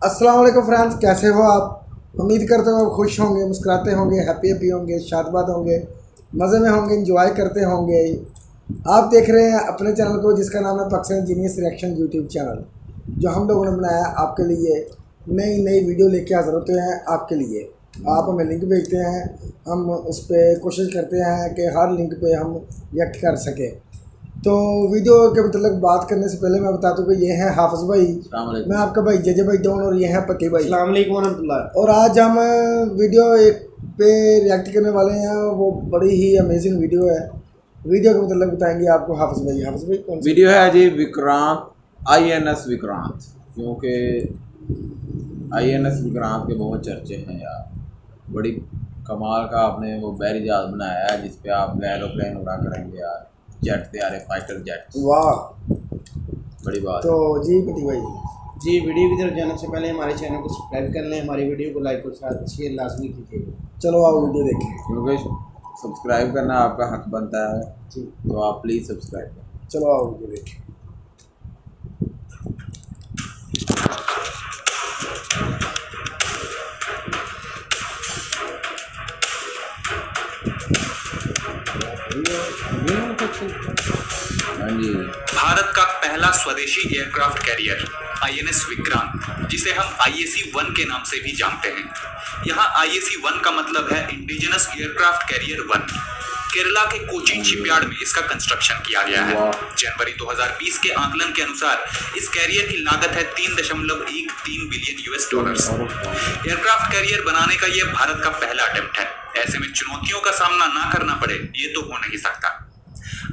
अस्सलाम वालेकुम फ्रेंड्स, कैसे हो आप? उम्मीद करते हो आप खुश होंगे, मुस्कुराते होंगे, हैप्पी होंगे, शादबाद होंगे, मज़े में होंगे, इंजॉय करते होंगे। आप देख रहे हैं अपने चैनल को जिसका नाम है Pakistan genius reaction YouTube channel, जो हम लोगों ने बनाया आपके लिए। नई नई वीडियो लेके हाजिर होते हैं आपके लिए। आप हमें लिंक भेजते हैं, हम उस पर कोशिश करते हैं कि हर लिंक पे हम रिएक्ट कर सकें। तो वीडियो के मतलब बात करने से पहले मैं बता दूं कि ये हैं हाफिज़ भाई, मैं आपका भाई जेजे भाई डॉन, और ये हैं पति भाई। अस्सलाम वालेकुम वरहमतुल्लाह। और आज हम वीडियो एक पे रिएक्ट करने वाले हैं, वो बड़ी ही अमेजिंग वीडियो है। वीडियो का मतलब बताएंगे आपको हाफिज़ भाई। हाफिज़ भाई कौन सी वीडियो है जी? विक्रांत, INS विक्रांत, क्योंकि INS विक्रांत के बहुत चर्चे हैं यार। बड़ी कमाल का आपने वो बैरी जहाज बनाया है जिस पे आप एरोप्लेन उड़ा करेंगे यार, जेट तैयारे, फाइटर जेट। वाह, बड़ी बात। तो जी पति भाई जी, वीडियो की तरफ जाने से पहले हमारे चैनल को सब्सक्राइब कर लें, हमारी वीडियो को लाइक और साथ शेयर लाजमी कीजिएगा। चलो आओ वीडियो देखें। क्योंकि सब्सक्राइब करना आपका हक बनता है, जी, तो आप प्लीज़ सब्सक्राइब करें। चलो आओ वीडियो देखें। हाँ जी। भारत का पहला स्वदेशी एयरक्राफ्ट कैरियर INS विक्रांत, जिसे हम IAC-1 के नाम से भी जानते हैं। यहाँ IAC-1 का मतलब है इंडिजिनस एयरक्राफ्ट कैरियर 1। केरला के कोचीन शिपयार्ड में इसका कंस्ट्रक्शन किया गया है। जनवरी 2020 के आकलन के अनुसार इस कैरियर की लागत है $3.13 बिलियन। एयरक्राफ्ट कैरियर बनाने का यह भारत का पहला अटेम्प्ट है। ऐसे में चुनौतियों का सामना ना करना पड़े, ये तो हो नहीं सकता।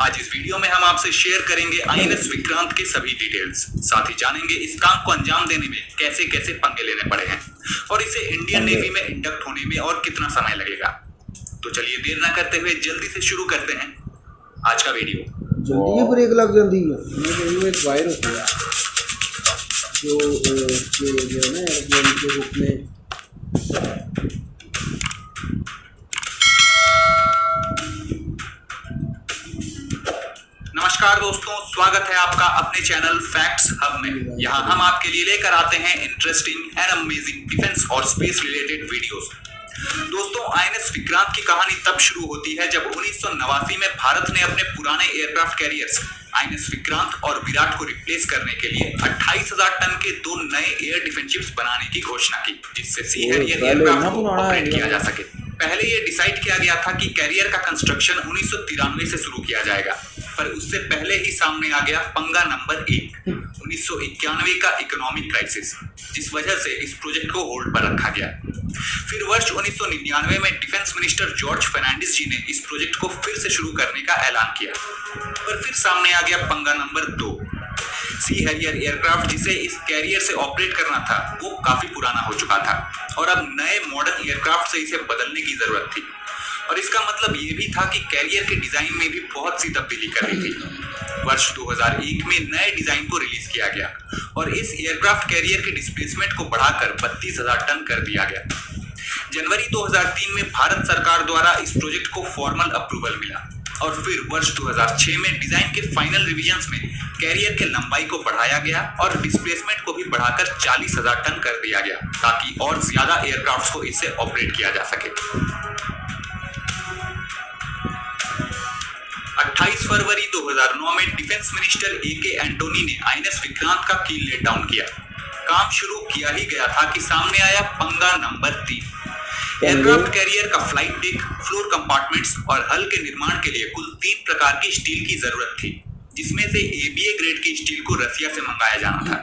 आज इस वीडियो में हम आपसे शेयर करेंगे INS विक्रांत के सभी डिटेल्स। साथ ही जानेंगे इस काम को अंजाम देने में कैसे कैसे पंगे लेने पड़े हैं और इसे इंडियन नेवी में इंडक्ट होने में और कितना समय लगेगा। तो चलिए देर ना करते हुए जल्दी से शुरू करते हैं आज का वीडियो। जल्दी ही ब्रेक लग जाती है। ये एक वायर होती है जो है ना एयरप्लेन के रूप में। नमस्कार दोस्तों, स्वागत है आपका अपने चैनल फैक्ट्स हब में। यहाँ हम आपके लिए लेकर आते हैं इंटरेस्टिंग एंड अमेजिंग डिफेंस और स्पेस रिलेटेड वीडियोस। दोस्तों, INS विक्रांत की कहानी तब शुरू होती है जब 1989 में भारत ने अपने पुराने एयरक्राफ्ट कैरियर्स INS विक्रांत और विराट को रिप्लेस करने के लिए 28,000 टन के 2 नए एयर डिफेंस शिप्स बनाने की घोषणा की, जिससे सी हैरियर एयरक्राफ्ट को ऑपरेट किया जा सके। पहले ये डिसाइड किया गया था कि कैरियर का कंस्ट्रक्शन 1993 से शुरू किया जाएगा, पर उससे पहले ही सामने आ गया पंगा नंबर 1, 1991 का इकोनॉमिक क्राइसिस, जिस वजह से इस प्रोजेक्ट को होल्ड पर रखा गया। फिर वर्ष 1999 में डिफेंस मिनिस्टर जॉर्ज फर्नांडिस जी ने इस प्रोजेक्ट को फिर से शुरू करने का ऐलान किया, पर फिर सामने आ गया पंगा नंबर 2। सी हैरियर एयरक्राफ्ट जिसे इस कैरियर से ऑपरेट करना था वो काफी पुराना हो चुका था और अब नए मॉडर्न एयरक्राफ्ट से इसे बदलने की जरूरत थी। और इसका मतलब ये भी था कि कैरियर के डिजाइन में भी बहुत सी तब्दीली करनी थी। वर्ष 2001 में नए डिजाइन को रिलीज किया गया और इस एयरक्राफ्ट कैरियर के डिस्प्लेसमेंट को बढ़ाकर 32,000 टन कर दिया गया। जनवरी 2003 में भारत सरकार द्वारा इस प्रोजेक्ट को फॉर्मल अप्रूवल मिला और फिर वर्ष 2006 में डिजाइन के फाइनल रिवीजन्स में कैरियर के लंबाई को बढ़ाया गया और डिस्प्लेसमेंट को भी बढ़ाकर 40,000 टन कर दिया गया, ताकि और ज्यादा एयरक्राफ्ट्स को इससे ऑपरेट किया जा सके। 28 फरवरी 2009 में डिफेंस मिनिस्टर AK एंटोनी ने INS विक्रांत का कील लेट डाउन किया। काम शुरू किया ही गया था कि सामने आया पंगा नंबर 3। एयरक्राफ्ट कैरियर का फ्लाइट डेक, फ्लोर कंपार्टमेंट्स और हल के निर्माण के लिए कुल 3 प्रकार की स्टील की जरूरत थी, जिसमें से ABA ग्रेड की स्टील को रसिया से मंगाया जाना था।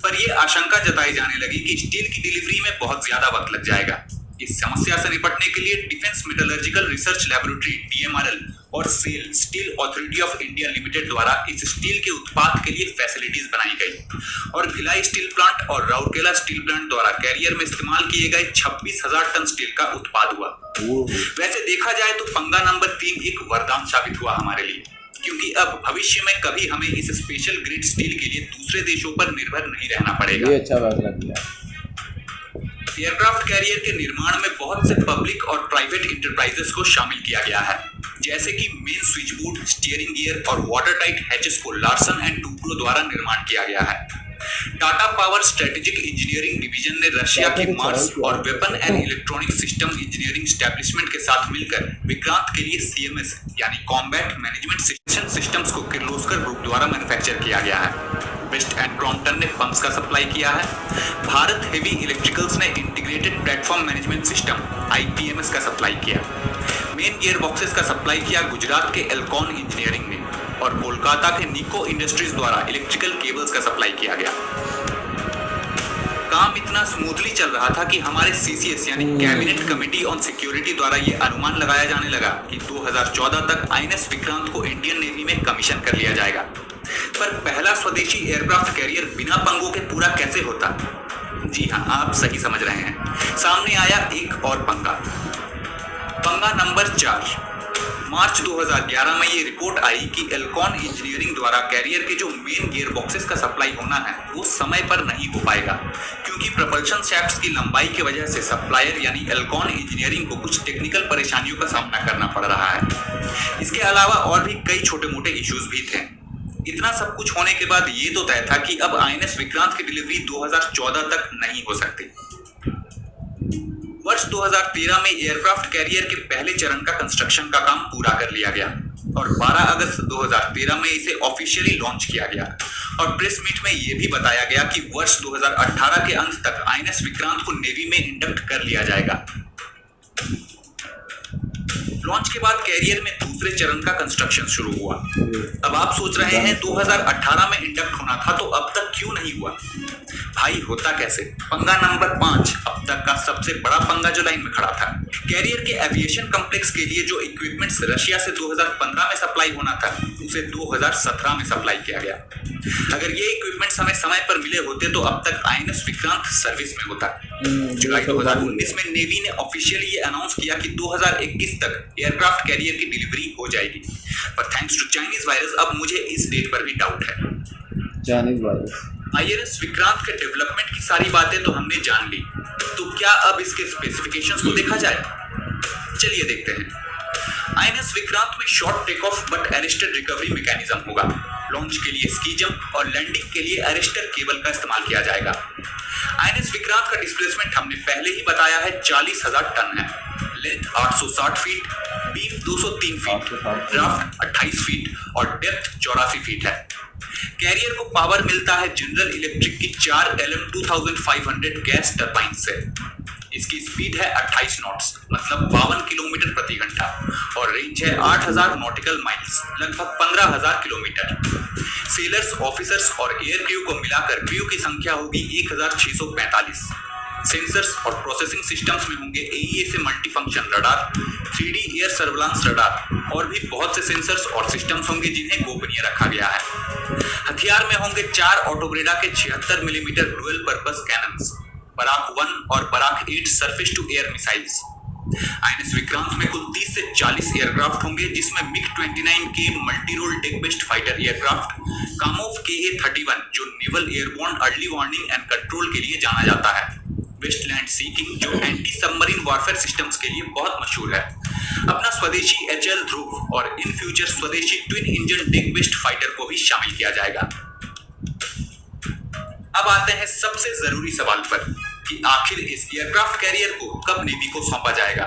पर यह आशंका जताई जाने लगी कि स्टील की डिलीवरी में बहुत ज्यादा वक्त लग जाएगा। इस समस्या से निपटने के लिए defence metallurgical research laboratory DMRL और SAIL steel authority of India limited द्वारा इस स्टील के उत्पाद के लिए फैसिलिटीज बनाई गई और भिलाई स्टील प्लांट और राउरकेला स्टील प्लांट द्वारा कैरियर में इस्तेमाल किए गए 26,000 टन स्टील का उत्पाद हुआ। वैसे देखा जाए तो पंगा नंबर 3 एक वरदान साबित हुआ हमारे लिए, क्योंकि अब भविष्य में कभी हमें इस स्पेशल ग्रेड स्टील के लिए दूसरे देशों पर निर्भर नहीं रहना पड़ेगा। ये अच्छा बात लग गया। एयरक्राफ्ट कैरियर के निर्माण में बहुत से पब्लिक और प्राइवेट इंटरप्राइजेस को शामिल किया गया है, जैसे कि main switch board, steering gear और वाटर टाइट हैचेस को लार्सन एंड टुब्रो द्वारा निर्माण किया गया है। Tata power strategic engineering division ने रशिया के मार्स और weapon and electronic system engineering establishment के साथ मिलकर विक्रांत के लिए CMS यानी कॉम्बैट मैनेजमेंट सिस्टम्स को किर्लोस्कर ग्रुप द्वारा मैन्युफैक्चर किया गया है। वेस्ट एंड क्रॉम्पटन ने पंप्स का सप्लाई किया है। भारत हेवी इलेक्ट्रिकल्स ने integrated platform management system IPMS का सप्लाई किया। मेन गियर बॉक्सेस का सप्लाई किया गुजरात के एल्कॉन इंजीनियरिंग ने और कोलकाता के निको इंडस्ट्रीज द्वारा इलेक्ट्रिकल केबल्स का सप्लाई किया गया। काम इतना स्मूथली चल रहा था कि हमारे CCS यानी कैबिनेट कमेटी ऑन सिक्योरिटी द्वारा ये अनुमान लगाया जाने लगा कि 2014 तक INS विक्रांत को इंडियन नेवी में कमीशन कर लिया जाएगा। पर पहला स्वदेशी एयरक्राफ्ट कैरियर बिना पंगों के पूरा कैसे होता? जी हाँ, आप सही समझ रहे हैं। सामने आया एक और पंगा नंबर 4। मार्च 2011 में ये रिपोर्ट आई कि एल्कॉन इंजीनियरिंग द्वारा कैरियर के जो मेन गियर बॉक्सेस का सप्लाई होना है वो समय पर नहीं हो पाएगा, क्योंकि प्रपल्शन शैफ्ट्स की लंबाई की वजह से सप्लायर यानी एल्कॉन इंजीनियरिंग को कुछ टेक्निकल परेशानियों का सामना करना पड़ रहा है। इसके अलावा और भी कई छोटे मोटे इश्यूज भी थे। इतना सब कुछ होने के बाद ये तो तय था कि अब INS विक्रांत की डिलीवरी 2014 तक नहीं हो सकती। वर्ष 2013 में एयरक्राफ्ट कैरियर के पहले चरण का कंस्ट्रक्शन का काम पूरा कर लिया गया और 12 अगस्त 2013 में इसे ऑफिशियली लॉन्च किया गया और प्रेस मीट में यह भी बताया गया कि वर्ष 2018 के अंत तक INS विक्रांत को नेवी में इंडक्ट कर लिया जाएगा। लॉन्च के बाद कैरियर में दूसरे चरण का कंस्ट्रक्शन शुरू हुआ। अब आप सोच रहे हैं 2018 में इंडक्ट होना था तो अब तक क्यों नहीं हुआ? भाई होता कैसे? पंगा नंबर 5, अब तक का सबसे बड़ा पंगा जो लाइन में खड़ा था। कैरियर के एविएशन कॉम्प्लेक्स के लिए जो इक्विपमेंट्स रशिया से 2015 में सप्लाई होना था उसे 2017 में सप्लाई किया गया। अगर ये इक्विपमेंट्स हमें समय पर मिले होते तो अब तक INS विक्रांत सर्विस में होता। जुलाई 2019 में नेवी ने ऑफिशियली ये अनाउंस किया कि 2021 तक एयरक्राफ्ट कैरियर की डिलीवरी हो जाएगी, पर थैंक्स टू चाइनीज वायरस अब मुझे इस डेट पर भी डाउट है। चाइनीज वायरस INS विक्रांत के डेवलपमेंट की सारी बातें तो हमने जान ली, तो क्या अब इसके स्पेसिफिकेशंस को देखा जाए? चलिए देखते हैं। INS विक्रांत में short take off but arrested recovery mechanism होगा। लॉन्च के लिए स्की जंप और लैंडिंग के लिए अरेस्टर केबल का इस्तेमाल किया जाएगा। INS विक्रांत का डिस्प्लेसमेंट हमने पहले ही बताया है 40,000 टन है। Length 860 feet, beam 203 feet, draft 28 feet और डेप्थ 84 फीट है। कैरियर को पावर मिलता है जनरल इलेक्ट्रिक की 4 LM2500 गैस टरबाइन से। इसकी स्पीड है 28 नॉट्स मतलब 52 किलोमीटर प्रति घंटा और रेंज है 8000 नॉटिकल माइल्स लगभग 15,000 किलोमीटर। सेलर्स, ऑफिसर्स और एयर क्रू को मिलाकर क्रू की संख्या होगी 1645। सेंसर्स और प्रोसेसिंग सिस्टम्स में होंगे AESA multifunction radar, 3D air surveillance radar और भी बहुत से सेंसर्स और सिस्टम्स होंगे जिन्हें गोपनीय रखा गया है। हथियार में होंगे 4 ऑटोब्रेडा के 76 millimetre dual purpose cannons, Barak 1 और Barak 8 surface to air missiles. INS Vikrant में कुल 30 से 40 एयरक्राफ्ट होंगे, जिसमें MiG-29K multi role deck based fighter aircraft, Kamov KA-31 जो naval airborne early warning and control के लिए जाना जाता है, वेस्टलैंड सी किंग जो एंटी सबमरीन वॉरफेयर सिस्टम्स के लिए बहुत मशहूर है, अपना स्वदेशी HL ध्रुव और इन फ्यूचर स्वदेशी twin engine deck based fighter को भी शामिल किया जाएगा। अब आते हैं सबसे जरूरी सवाल पर कि आखिर इस एयरक्राफ्ट कैरियर को कब नेवी को सौंपा जाएगा,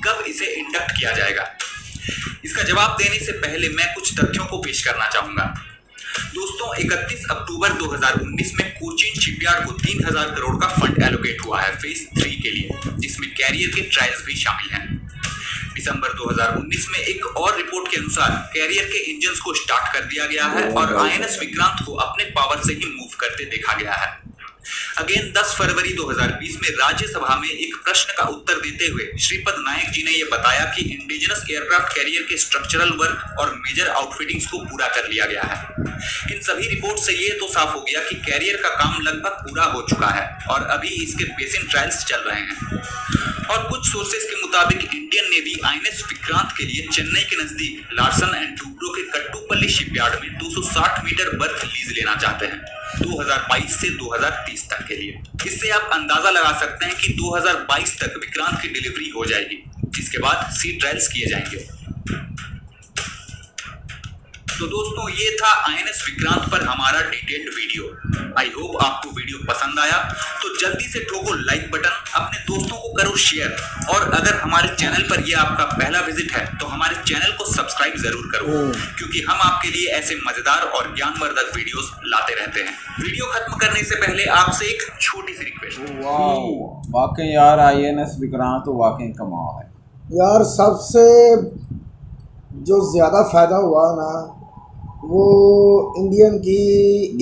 कब इसे इंडक्ट किया जाएगा। इसका जवाब देने से पहले मैं कुछ तथ्यों को पेश करना चाहूंगा। दोस्तों, 31 अक्टूबर 2019 में कोचीन शिपयार्ड को 3000 करोड़ का फंड एलोकेट हुआ है फेज 3 के लिए, जिसमें कैरियर के ट्रायल्स भी शामिल हैं। दिसंबर 2019 में एक और रिपोर्ट के अनुसार कैरियर के इंजन्स को स्टार्ट कर दिया गया है और INS विक्रांत को अपने पावर से ही मूव करते देखा गया है। अगेन 10 फरवरी 2020 में राज्यसभा में एक प्रश्न का उत्तर देते हुए श्रीपद नायक जी ने यह बताया कि इंडिजिनस एयरक्राफ्ट कैरियर के स्ट्रक्चरल वर्क और मेजर आउटफिटिंग्स को पूरा कर लिया गया है। इन सभी रिपोर्ट से ये तो साफ हो गया कि कैरियर का काम लगभग पूरा हो चुका है और अभी इसके बेसिक ट्रायल्स चल रहे हैं। और कुछ सोर्सेस के मुताबिक इंडियन नेवी INS विक्रांत के लिए चेन्नई के नजदीक लार्सन एंड टूब्रो के कट्टुपल्ली शिपयार्ड में 260 मीटर बर्थ लीज लेना चाहते हैं 2022 से 2030 तक के लिए। इससे आप अंदाजा लगा सकते हैं कि 2022 तक विक्रांत की डिलीवरी हो जाएगी, जिसके बाद सी ट्रायल्स किए जाएंगे। तो दोस्तों ये था INS विक्रांत पर हमारा डिटेल्ड वीडियो। आई होप आपको वीडियो पसंद आया, तो जल्दी से ठोको लाइक बटन, अपने दोस्तों को करो शेयर, और अगर हमारे चैनल पर ये आपका पहला विजिट है तो हमारे चैनल को सब्सक्राइब जरूर करो, क्योंकि हम आपके लिए ऐसे मजेदार और ज्ञानवर्धक वीडियोस लाते रहते हैं। वीडियो खत्म करने से पहले आपसे एक छोटी सी रिक्वेस्ट। वाकई यार INS विक्रांत तो वाकई कमाल है यार। सबसे जो ज़्यादा फ़ायदा हुआ ना वो इंडियन की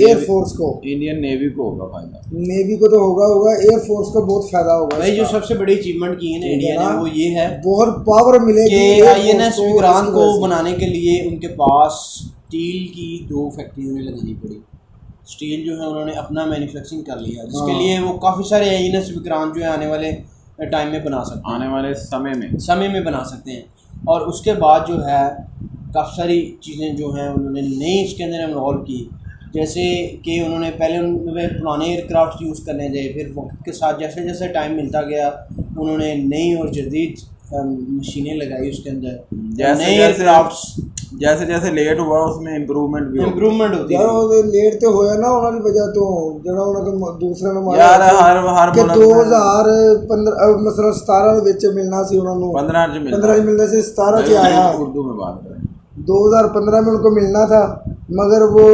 एयरफोर्स को, इंडियन नेवी को होगा फायदा। नेवी को तो होगा, एयरफोर्स को बहुत फ़ायदा होगा। भाई जो सबसे बड़ी अचीवमेंट की है ना इंडिया ने वो ये है बहुत पावर मिलेगी कि INS विक्रांत को बनाने के लिए उनके पास स्टील की 2 फैक्ट्री उन्हें लगानी पड़ी। स्टील जो है उन्होंने अपना मैन्युफैक्चरिंग कर लिया, जिसके लिए वो काफ़ी सारे INS विक्रांत जो है आने वाले टाइम में बना सकते हैं, आने वाले समय में बना सकते हैं। और उसके बाद जो है काफ़ी सारी चीज़ें जो हैं उन्होंने नई इसके अंदर इन्वॉल्व की, जैसे कि उन्होंने पहले उन्होंने पुराने एयरक्राफ्ट यूज़ करने गए, फिर वक्त के साथ जैसे जैसे टाइम मिलता गया उन्होंने नई और जदीद मशीनें लगाई उसके अंदर, नए एयरक्राफ्ट जैसे जैसे लेट हुआ उसमें इम्प्रूवमेंट होती यार वो लेट तो होया ना उन्होंने वजह तो ਜਿਹੜਾ ਉਹਨਾਂ ਦੇ ਦੂਸਰੇ ਨੂੰ ਮਾਰਿਆ यार हर ਕਿ 2015 ਮਸਲਾ 17 ਦੇ ਵਿੱਚ ਮਿਲਣਾ ਸੀ ਉਹਨਾਂ ਨੂੰ, 15 ਚ ਮਿਲਣਾ ਸੀ, 17 ਚ आया। उर्दू में बात करें 2015 में उनको मिलना था मगर वो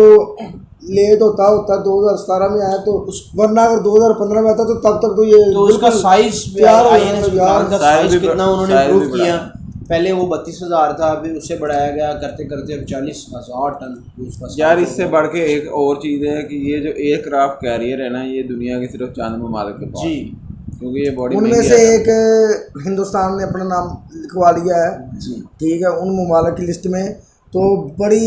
लेट होता 2017 में आया, तो वरना अगर 2015 में आता तो तब तक तो ये तो उसका साइज तैयार हो INS जाता यार। का साइज कितना उन्होंने इम्प्रूव किया। पहले वो 32,000 था, अभी उससे बढ़ाया गया करते करते अब 40,000 टन उसका। यार इससे बढ़ के एक और चीज़ है कि ये जो एयरक्राफ्ट कैरियर है ना ये दुनिया के सिर्फ चंद ममालिक के पास, क्योंकि ये बड़ी उनमें से एक हिंदुस्तान ने अपना नाम लिखवा लिया है, ठीक है, उन ममालिक की लिस्ट में। तो बड़ी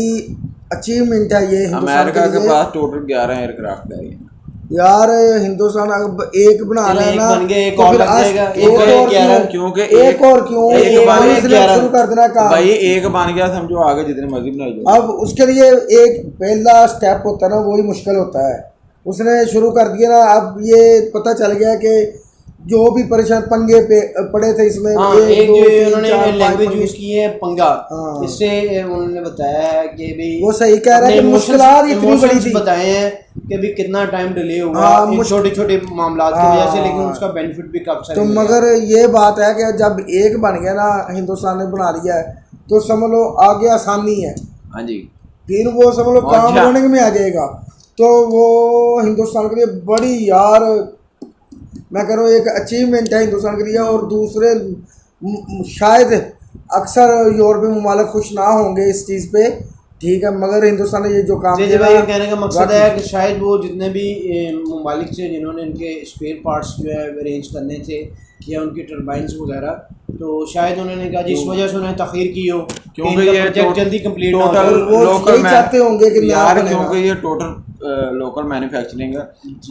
अचीवमेंट है ये हिंदुस्तान अमेरिका के पास टोटल 11 एयरक्राफ्ट कैरियर यार। हिंदुस्तान अब एक बना रहा है ना, बन गया, एक तो और फिर लग जाएगा, एक और क्यों? क्योंकि एक और क्यों शुरू कर देना काम भाई एक बन गया समझो, आगे जितने मर्जी बनाई जाओ। अब उसके लिए एक पहला स्टेप होता है ना, वही मुश्किल होता है। उसने शुरू कर दिया ना, अब ये पता चल गया कि जो भी परेशान पंगे पे पड़े थे इसमें, एक जो उन्होंने लैंग्वेज यूज की है पंगा, इससे उन्होंने बताया है कि भाई वो सही कह रहा है कि मुश्किलात इतनी बड़ी थी, बताए हैं कि भी कितना टाइम डिले हुआ इन छोटे छोटे मामलों की वजह से, लेकिन उसका बेनिफिट भी काफी सारे। तो मगर ये बात है कि जब एक बन गया ना, हिंदुस्तान ने बना लिया है, तो समझ लो आगे आसानी है। हाँ जी, फिर वो समझ लो काम रनिंग में आ जाएगा, तो वो हिंदुस्तान के लिए बड़ी यार मैं कह रहा हूँ एक अचीवमेंट है हिंदुस्तान के लिए। और दूसरे शायद अक्सर यूरोपीय ममालिक खुश ना होंगे इस चीज़ पे, ठीक है, मगर हिंदुस्तान ने ये जो काम किया, ये कहने का मकसद है कि शायद वो जितने भी ममालिक थे जिन्होंने इनके स्पेयर पार्ट्स जो है अरेंज करने थे या उनकी टर्बाइंस वगैरह, तो शायद उन्होंने कहा जिस वजह से उन्हें तखीर की हो, क्योंकि ये प्रोजेक्ट जल्दी कंप्लीट ना हो, वो लोकल चाहते होंगे कि यार, क्योंकि ये टोटल लोकल मैन्युफैक्चरिंग है।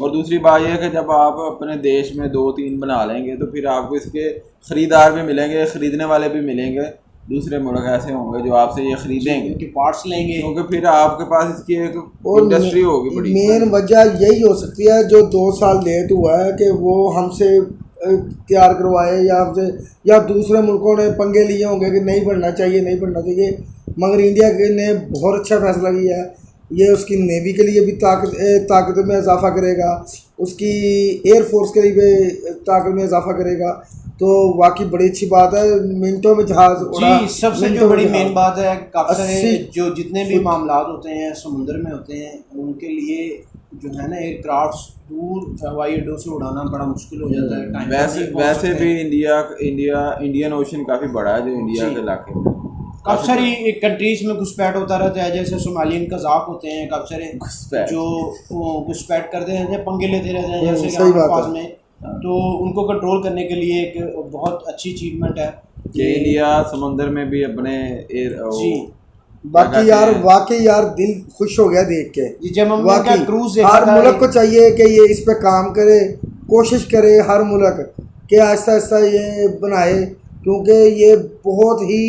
और दूसरी बात यह है कि जब आप अपने देश में 2-3 बना लेंगे तो फिर आपको इसके ख़रीदार भी मिलेंगे, ख़रीदने वाले भी मिलेंगे, दूसरे मुल्क ऐसे होंगे जो आपसे ये खरीदेंगे, उनके पार्ट्स लेंगे, क्योंकि फिर आपके पास इसकी एक इंडस्ट्री होगी बड़ी। मेन वजह यही हो सकती है जो 2 साल लेट हुआ है कि वो हमसे तैयार करवाए या हमसे या दूसरे मुल्कों ने पंगे लिए होंगे कि नहीं बढ़ना चाहिए, नहीं बढ़ना चाहिए, मगर इंडिया ने बहुत अच्छा फैसला किया है। ये उसकी नेवी के लिए भी ताकत में इजाफा करेगा, उसकी एयरफोर्स के लिए भी ताकत में इजाफा करेगा, तो वाकई बड़ी अच्छी बात है। मिनटों में जहाज उड़ा। जी, सबसे जो बड़ी मेन बात है, काफ़ी सारे जो जितने भी मामला होते हैं समुद्र में होते हैं, उनके लिए जो है ना एयरक्राफ्ट दूर हवाई अड्डों से उड़ाना बड़ा मुश्किल हो जाता है। टाइम वैसे भी इंडियन ओशन काफ़ी बड़ा है जो इंडिया के इलाके में काफ़ी सारी कंट्रीज में घुसपैठ होता रहता है, जैसे सोमालियन कज़ाक होते हैं, काफ़ी सारे जो घुसपैठ करते रहते हैं, पंगे लेते रहते हैं जैसे कि हमारे पास में, तो उनको कंट्रोल करने के लिए एक बहुत अच्छी अचीवमेंट है कि इंडिया समुद्र में भी अपने जी। बाकी यार वाकई यार दिल खुश हो गया देख के। जब हम क्रूज हर मुल्क को चाहिए कि ये इस पे काम करे, कोशिश करे हर मुल्क कि आहिस्ता आहिस्ता ये बनाए, क्योंकि ये बहुत ही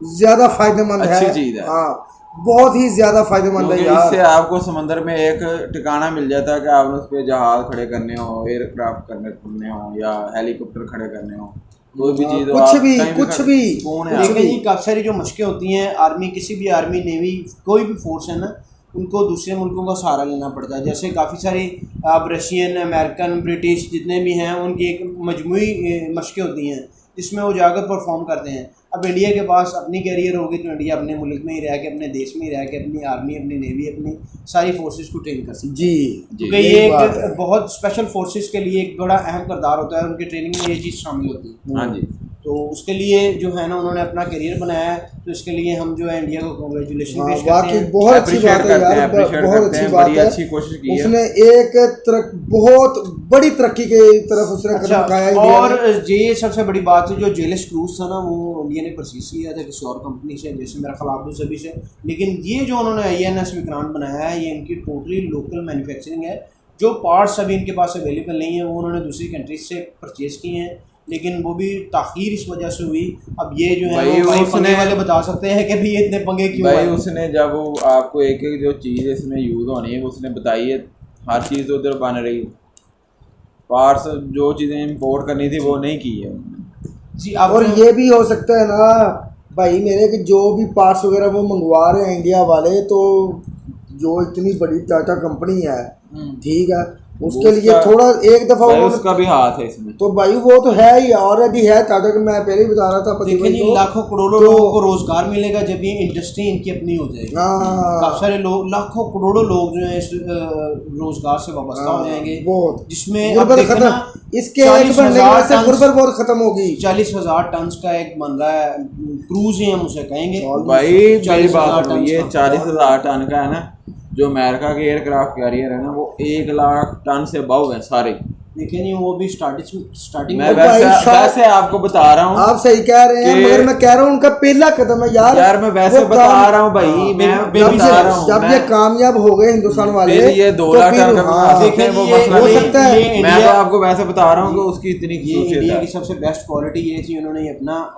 ज़्यादा फ़ायदेमंद है, अच्छी चीज़ है। हाँ, बहुत ही ज़्यादा फ़ायदेमंद है यार। इससे आपको समंदर में एक ठिकाना मिल जाता है कि आपने उस पर जहाज़ खड़े करने हो, एयरक्राफ्ट करने हो या हेलीकॉप्टर खड़े करने हो, कोई भी चीज़ हो, कुछ आप भी कहीं कुछ भी कौन है देखिए जी, काफ़ी सारी जो मशकें होती हैं आर्मी, किसी भी आर्मी नेवी कोई भी फोर्स है ना, उनको दूसरे मुल्कों का सहारा लेना पड़ता है। जैसे काफ़ी सारी अब रशियन, अमेरिकन, ब्रिटिश जितने भी हैं उनकी एक मजमूई मशकें होती हैं जिसमें वो जाकर परफॉर्म करते हैं। अब इंडिया के पास अपनी कैरियर होगी तो इंडिया अपने मुल्क में ही रह के, अपने देश में ही रह के अपनी आर्मी, अपनी नेवी, अपनी सारी फोर्सेस को ट्रेन कर सकती है। जी क्योंकि यही ये बात है। एक बहुत स्पेशल फोर्सेस के लिए एक बड़ा अहम किरदार होता है, उनकी ट्रेनिंग में ये चीज़ शामिल होती है। हाँ जी। तो उसके लिए जो है ना उन्होंने अपना करियर बनाया है, तो इसके लिए हम जो है इंडिया को कांग्रेचुलेशन हाँ, पेश करते वाकई हैं। बहुत अच्छी Appreciate बात है करते हैं, यार, appreciate बहुत करते अच्छी हैं, बात बड़ी है। अच्छी कोशिश की है। उसने एक बहुत बड़ी तरक्की की तरफ उसने अच्छा, कदम उठाया इंडिया और ने। ये सबसे बड़ी बात है, जो जेलिस क्रूज था ना वो इंडिया ने परचेज किया था किसी और कंपनी से, जैसे मेरा ख्याल अबू धाबी से। लेकिन ये जो उन्होंने INS विक्रांत बनाया है, ये इनकी टोटली लोकल मैन्युफैक्चरिंग है। जो पार्ट्स अभी इनके पास अवेलेबल नहीं है वो उन्होंने दूसरी कंट्रीज से परचेज़ किए हैं, लेकिन वो भी ताख़ीर इस वजह से हुई। अब ये जो है भाई वो भाई उसने- पंगे वाले बता सकते हैं कि भाई ये इतने पंगे क्यों भाई आए। उसने जब वो आपको एक एक जो चीज़ इसमें यूज़ होनी है उसने बताई है, हर चीज़ उधर बन रही है। पार्ट्स जो चीज़ें इंपोर्ट करनी थी वो नहीं की है उन्होंने। जी, अब और ये भी हो सकता है ना भाई मेरे कि जो भी पार्ट्स वगैरह वो मंगवा रहे हैं इंडिया वाले, तो जो इतनी बड़ी टाटा कंपनी है, ठीक है, उसके लिए उसका- थोड़ा एक दफ़ा भाई उन्होंने- उसका भी हाथ है इसमें। तो भाई वो तो है ही, ऑलरेडी है टाटा का। मैं पहले ही बता रहा था पति देखिए भाई जी, को। लाखों करोड़ों तो- लोगों को रोजगार मिलेगा जब ये इंडस्ट्री इनकी अपनी हो जाएगी। हाँ। काफी सारे लोग, लाखों करोड़ों लोग जो है इस रोजगार से वाबस्ता हो जाएंगे, बहुत जिसमें अब गुर्बत देखो खत्म, ना, इसके एक 40,000 बनने की वजह से टन- गुर्बत बहुत खत्म होगी। 40,000 टन का एक बन रहा है क्रूज ही हम उसे कहेंगे। भाई मेरी 40,000 बात सुनो, टन ये का। 40,000 टन का है ना, जो अमेरिका के एयरक्राफ्ट कैरियर है ना वो 1 लाख टन से अबव है सारे। देखिए नहीं, वो भी स्टार्टिंग मैं और भाई वैसे शायद- वैसे आपको बता रहा हूँ। आप सही कह रहे हैं, कि- मगर मैं कह रहा हूँ उनका पहला कदम है यार। यार मैं वैसे वो बता काम- रहा हूँ भाई, हाँ, मैं बेबी बता से- रहा हूँ। जब मैं- ये कामयाब हो गए हिंदुस्तान वाले, फिर ये 2 तो लाख फिर- टन का बना हाँ, सकते हैं, वो देखिए, मसला हो नहीं सकता है। ये मैं इंडिया- तो आपको वैसे बता रहा हूँ कि उसकी इतनी ये खसूसियत इंडिया है। की सबसे बेस्ट क्वालिटी ये थी, उन्होंने अपना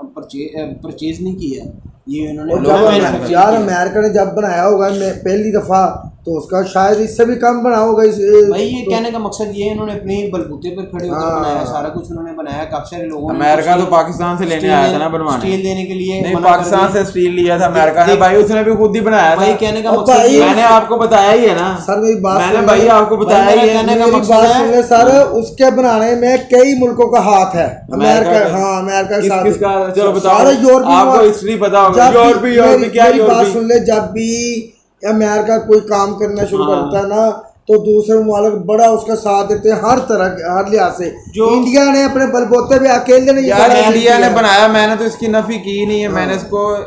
परचेज नहीं किया, ये उन्होंने और अपना जब manufacturing यार किया। अमेरिका ने जब बनाया होगा पहली दफा, तो उसका शायद इससे भी कम बना होगा भाई ये कहने का मकसद ये है, उन्होंने अपने बलबूते पर खड़े होकर हाँ। बनाया, सारा कुछ उन्होंने बनाया। काफी सारे लोगों ने अमेरिका तो पाकिस्तान से लेने आया था ना बनवाने। स्टील देने के लिए नहीं, मना कर पाकिस्तान दिया। से स्टील लिया था अमेरिका ने। देख- भाई उसने भी खुद ही बनाया भाई था। कहने का और मकसद भाई- ये है, मैंने आपको बताया ही है ना सर मेरी बात मैंने सुन भाई ले। आपको बताया मेरा ही है। कहने का मेरी मकसद बात है- सुन ले सर, उसके बनाने में कई मुल्कों का हाथ है। अमेरिका अमेरिका, का- हाँ अमेरिका के किस साथ किसका? चलो बताओ। सारे यूरोपीय आपको वाले- हिस्ट्री पता होगा। जब भी- यूरोपीय क्या मेरी बात यूरोपीय? सुन ले, जब भी अमेरिका कोई काम करना शुरू हाँ। करता है ना, तो दूसरे मुल्क बड़ा उसका साथ देते हैं हर तरह के, हर लिहाज से। जो- इंडिया ने अपने बलबोते पे अकेले ने ये यार सारा इंडिया किया ने है। बनाया, मैंने तो इसकी नफी की नहीं है। मैंने इसको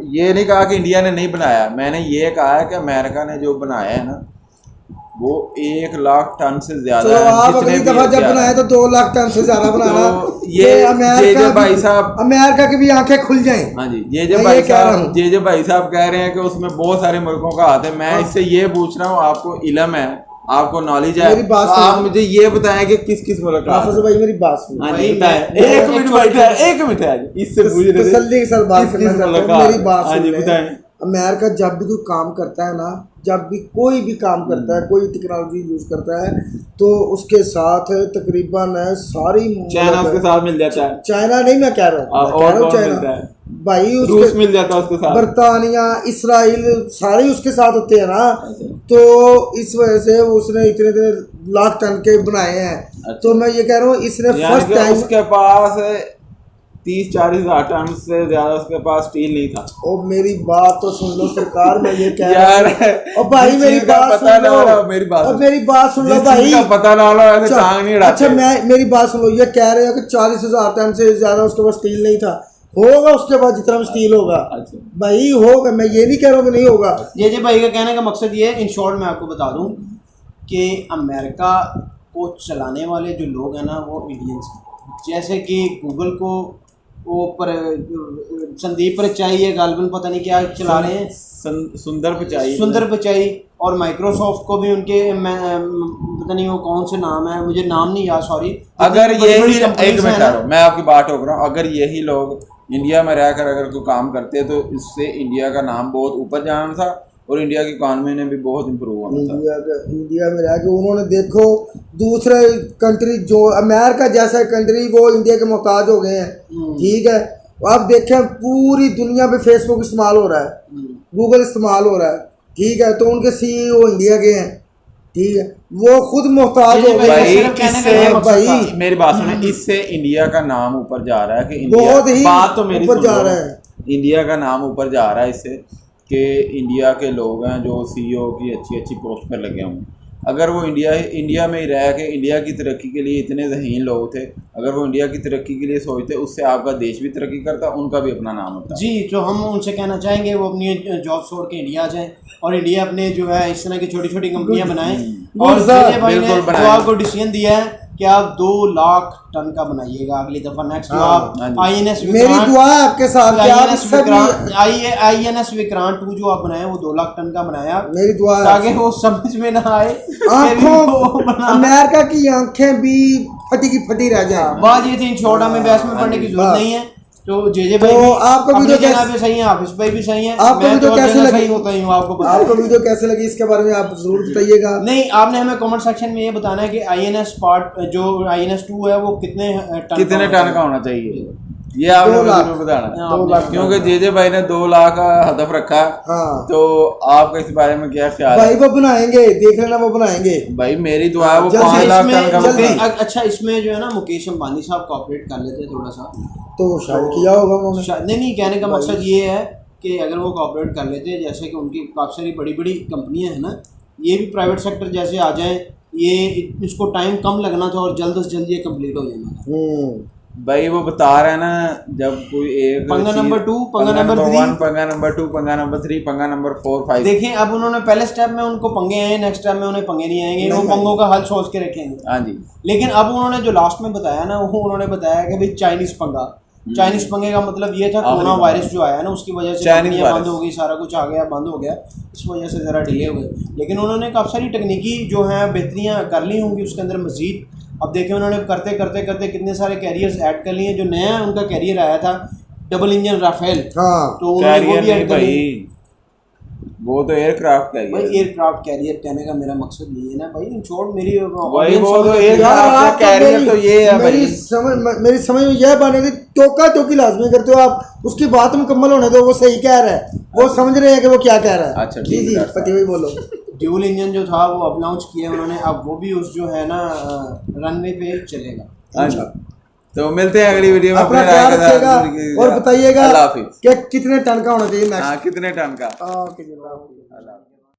ये नहीं कहा कि इंडिया ने नहीं बनाया, मैंने ये कहा है कि अमेरिका ने जो बनाया है ना वो 1 लाख टन से ज्यादा चलो है, आप जितने अगली भी दफा जब हथियार बनाए हैं। तो 2 लाख टन से ज्यादा बनाना। तो ये अमेरिका जे भाई भी- साहब- अमेरिका की भी आंखें खुल जाएं। हाँ जी, मैं जे ये भाई कह रहा साहब हूँ। जे भाई साहब कह रहे हैं कि उसमें बहुत सारे मुल्कों का हाथ है। मैं हाँ। इससे ये पूछ रहा हूँ, आपको इल्म है, आपको नॉलेज है, मेरी बात तो आप सुनो। मुझे ये बताएं कि किस किस मुल्क का हाथ हाफिज है। भाई मेरी बात सुनो। हाँ भाई जी बताएं। मैं- एक मिनट भाई छोटी- एक मिनट है इससे पूछ रहे थे। तसल्ली के साथ बात किस करना किस चाहता मुल्क हूँ, का हाथ मेरी है? बात हाँ सुन जी ले। बताएं। अमेरिका जब भी कोई काम करता है ना, जब भी कोई भी काम करता है, कोई टेक्नोलॉजी यूज करता है, तो उसके साथ तकरीबन सारी चाइना उसके साथ मिल जाता है, चाइना नहीं मैं कह रहा हूँ, मैं और कह रहा हूँ कौन मिलता चाइना है? भाई रूस उसके मिल जाता है उसके साथ। बरतानिया, इसराइल सारे उसके साथ होते हैं ना। अच्छा। तो इस वजह से उसने इतने इतने लाख टन के बनाए हैं। अच्छा। तो मैं ये कह रहा हूँ इसने यानी फर्स्ट कि टाइम, उसके पास 30-40 हजार टन से ज्यादा उसके पास स्टील नहीं था। और मेरी बात तो सुन लो सरकार, मैं ये कह यार रहा हूँ। और भाई जिस मेरी चीज़ का बात पता सुन ना हो लो, ना, मेरी बात और सुन। मेरी बात सुन लो जिस भाई। चीज़ का पता ना हो ऐसे टांग नहीं अड़ाते। अच्छा मैं मेरी बात सुन लो, ये कह रहे हो कि 40,000 टन से ज्यादा उसके पास स्टील नहीं था। होगा उसके पास जितना भी स्टील होगा अच्छा। भाई, होगा। मैं ये नहीं कह रहा हूँ कि नहीं होगा। जे भाई का कहने का मकसद ये है, इन शॉर्ट मैं आपको बता दूं कि अमेरिका को चलाने वाले जो लोग हैं ना वो इंडियंस हैं। जैसे कि गूगल को वो पर संदीप पिचाई है गालबन, पता नहीं क्या चला रहे हैं, सुंदर पिचाई। सुंदर पिचाई। और माइक्रोसॉफ्ट को भी उनके पता नहीं वो कौन से नाम है, मुझे नाम नहीं याद, सॉरी। अगर बड़ी यही बड़ी एक कंपनीज हैं मिनट ना, ठहरो, मैं आपकी बात टोक रहा हूँ। अगर यही लोग इंडिया में रहकर अगर कोई काम करते तो इससे इंडिया का नाम बहुत ऊपर जाना था और इंडिया की इकॉनमी ने भी बहुत इम्प्रूव होना था। इंडिया में रह के उन्होंने देखो दूसरे कंट्री जो अमेरिका जैसा कंट्री वो इंडिया के मोहताज हो गए हैं। ठीक है, आप देखें पूरी दुनिया पे फेसबुक इस्तेमाल हो रहा है, गूगल इस्तेमाल हो रहा है। ठीक है, तो उनके CEO इंडिया के हैं। ठीक है, वो खुद मोहताज हो गए भाई इससे। भाई मेरी बात सुने, इससे इंडिया का नाम ऊपर जा रहा है कि इंडिया, बहुत ही बात तो मेरी ऊपर सुन जा लो। रहा है। इंडिया का नाम ऊपर जा रहा है इससे कि इंडिया के लोग हैं जो CEO की अच्छी अच्छी पोस्ट पर लगे होंगे। अगर वो इंडिया में ही रह के इंडिया की तरक्की के लिए इतने ज़हीन लोग थे, अगर वो इंडिया की तरक्की के लिए सोचते, उससे आपका देश भी तरक्की करता, उनका भी अपना नाम होता। जी, तो हम उनसे कहना चाहेंगे वो अपनी जॉब छोड़ के इंडिया आ जाएं और इंडिया अपने जो है इस तरह की छोटी छोटी कंपनियां बनाएं। और संजय भाई ने बिल्कुल जो बनाएं। आपको डिसीजन दिया है कि आप 2 लाख टन का बनाइएगा अगली दफा नेक्स्ट जो आप INS मेरी दुआ है आपके साथ कि आप इससे भी INS विक्रांत 2 जो आप बनाए वो 2 लाख टन का बनाया, मेरी दुआ है ताकि वो समझ में ना आए आंखों अमेरिका की आंखें भी फटी की फटी रह जाए। बात ये थी, छोटा में बहस में पढ़ने की जरूरत नहीं है। तो JJ भाई तो भी आपको अपनी वीडियो जगह कैसे- पे सही है, हाफिज भाई भी सही है, आपको मैं वीडियो तो कैसे जगह लगी? सही होता ही हूँ, आपको पता है। आपको वीडियो कैसे लगी इसके बारे में आप जरूर बताइएगा। नहीं, आपने हमें कमेंट सेक्शन में ये बताना है कि INS पार्ट जो INS 2 है वो कितने टन का होना चाहिए, ये आपने 2 लाख। जरूर बताना। 2 लाख क्योंकि JJ भाई ने 2 लाख का हदफ रखा। हाँ। तो आपका इस बारे में क्या ख्याल भाई है? वो बनाएंगे, देख लेना वो बनाएंगे। भाई मेरी दुआ है वो जल्दी 5 लाख इसमें टन का जल्दी। बनाए। अच्छा, इसमें जो है ना मुकेश अंबानी साहब कॉपरेट कर लेते हैं थोड़ा सा, तो शायद किया होगा उन्होंने। नहीं, कहने का मकसद ये है कि अगर वो कॉपरेट कर लेते हैं, जैसे कि उनकी काफ़ी सारी बड़ी बड़ी कंपनियां हैं ना, ये भी प्राइवेट सेक्टर जैसे आ जाए, ये इसको टाइम कम लगना था और जल्द से जल्द ये कंप्लीट हो जाना था। भाई वो बता रहे हैं ना, जब कोई एक पंगा चीज- नंबर 2, पंगा नंबर 3, 1, पंगा नंबर 2, पंगा नंबर 3, पंगा नंबर 4, 5। देखें अब उन्होंने पहले स्टेप में उनको पंगे आए, नेक्स्ट स्टेप में उन्हें पंगे नहीं आएंगे, वो पंगों का हल सोच के रखेंगे। हाँ जी। लेकिन अब उन्होंने जो लास्ट में बताया ना, वो उन्होंने बताया कि भाई चाइनीज पंगा। चाइनीज पंगे का मतलब ये था कोरोना वायरस जो आया ना, उसकी वजह से कंपनियां बंद हो गई, सारा कुछ आ गया, बंद हो गया, इस वजह से ज़रा डिले हो गए। लेकिन उन्होंने काफ़ी सारी तकनीकी जो है बेहतरियाँ कर ली होंगी उसके अंदर मज़ीद। अब देखें उन्होंने करते करते करते कितने सारे कैरियर्स ऐड कर लिए। जो नया उनका कैरियर आया था डबल इंजन राफेल, हाँ, तो उन्होंने वो भी ऐड कर लिया। भाई वो तो एयरक्राफ्ट भाई कैरियर। एयरक्राफ्ट कैरियर कहने का मेरा मकसद ये है ना भाई, इन शॉर्ट मेरी वही वो तो यार एयरक्राफ्ट आप कैरियर तो ये है भाई। मेरी समझ में यह बने थी, टोकी लाजमी करते हो आप, उसकी बात मुकम्मल होने दो। वो सही कह रहा है, वो समझ रहे हैं कि वो क्या कह रहा है। अच्छा, जी ठीक जी है। पति भाई बोलो। ड्यूल इंजन जो था वो अब लॉन्च किया उन्होंने, अब वो भी उस जो है ना रनवे पे चलेगा। हाँ जी। तो मिलते हैं अगली वीडियो में। अपना अपने ख्याल राय के साथ। रखिएगा और बताइएगा अल्लाह हाफिज। कि कितने टन का होना चाहिए मैक्स। हाँ, कितने टन का? ओके जी, अल्लाह हाफिज। अल्लाह हाफिज।